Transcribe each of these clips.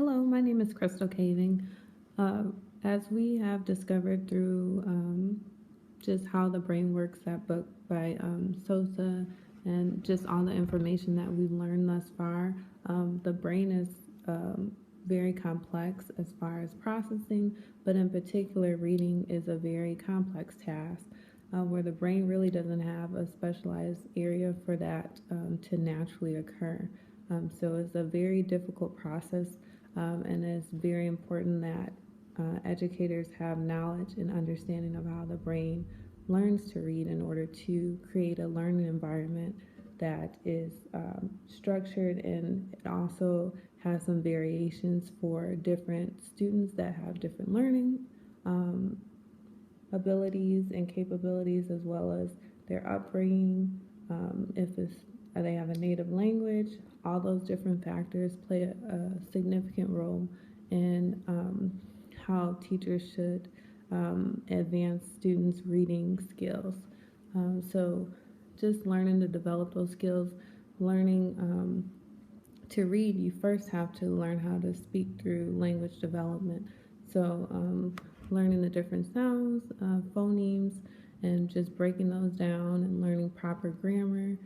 Hello, my name is Crystal Caving. Uh, as we have discovered through just how the brain works, that book by Sosa, and just all the information that we've learned thus far, the brain is very complex as far as processing, but in particular, reading is a very complex task where the brain really doesn't have a specialized area for that to naturally occur. So it's a very difficult process, and it's very important that educators have knowledge and understanding of how the brain learns to read in order to create a learning environment that is structured, and it also has some variations for different students that have different learning um, abilities and capabilities, as well as their upbringing, if it's, they have a native language. All those different factors play a significant role in how teachers should advance students' reading skills. So just learning to develop those skills, learning to read, you first have to learn how to speak through language development. So learning the different sounds, phonemes, and just breaking those down and learning proper grammar.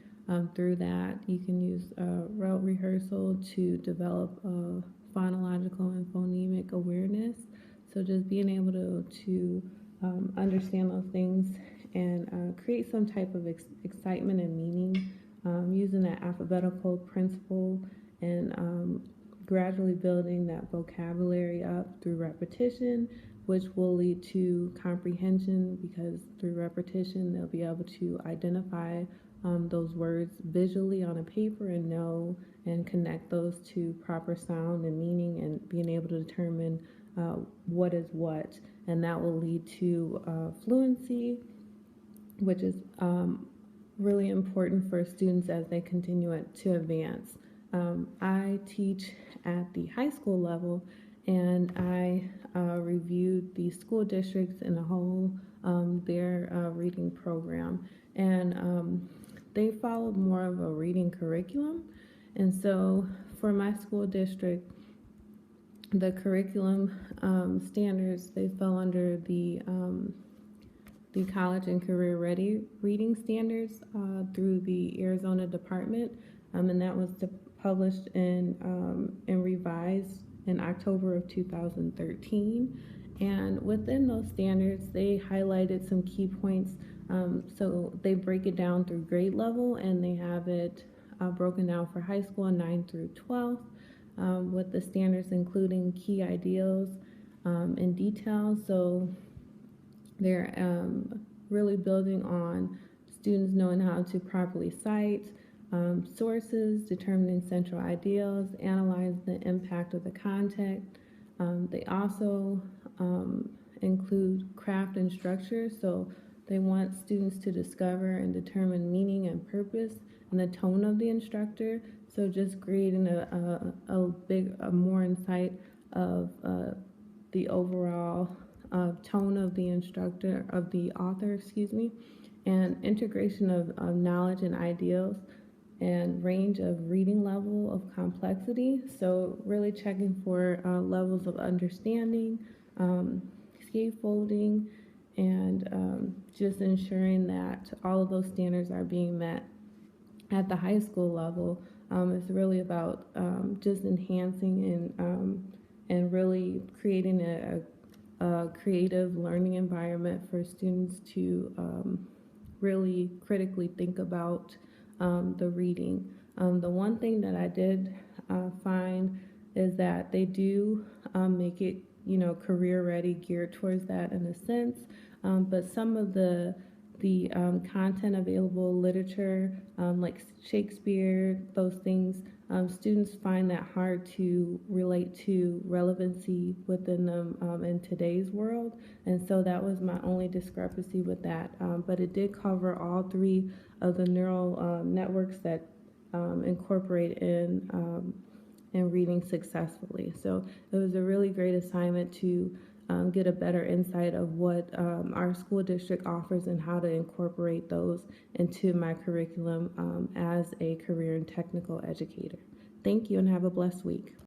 Through that, you can use rote rehearsal to develop phonological and phonemic awareness. So just being able to understand those things and create some type of excitement and meaning, using that alphabetical principle, and gradually building that vocabulary up through repetition, which will lead to comprehension, because through repetition they'll be able to identify those words visually on a paper and know and connect those to proper sound and meaning, and being able to determine what is what, and that will lead to fluency, which is really important for students as they continue to advance. I teach at the high school level, and I reviewed the school districts in a whole, their reading program, and they followed more of a reading curriculum. And so for my school district, the curriculum standards, they fell under the college and career ready reading standards through the Arizona department, and that was published and revised in October of 2013. And within those standards, they highlighted some key points. So they break it down through grade level, and they have it broken down for high school 9 through 12, with the standards including key ideals and details. So they're really building on students knowing how to properly cite sources, determining central ideals, analyze the impact of the content. They also include craft and structure. So they want students to discover and determine meaning and purpose and the tone of the instructor. So just creating a more insight of the overall tone of the instructor, of the author, excuse me, and integration of knowledge and ideals, and range of reading level of complexity. So really checking for levels of understanding, scaffolding, and just ensuring that all of those standards are being met at the high school level. It's really about just enhancing and really creating a creative learning environment for students to really critically think about the reading. The one thing that I did find is that they do make it, career ready, geared towards that in a sense, but some of the content available, literature, like Shakespeare, those things, students find that hard to relate to relevancy within them in today's world. And so that was my only discrepancy with that. But it did cover all three of the neural networks that incorporate in reading successfully. So it was a really great assignment to get a better insight of what our school district offers and how to incorporate those into my curriculum as a career and technical educator. Thank you, and have a blessed week.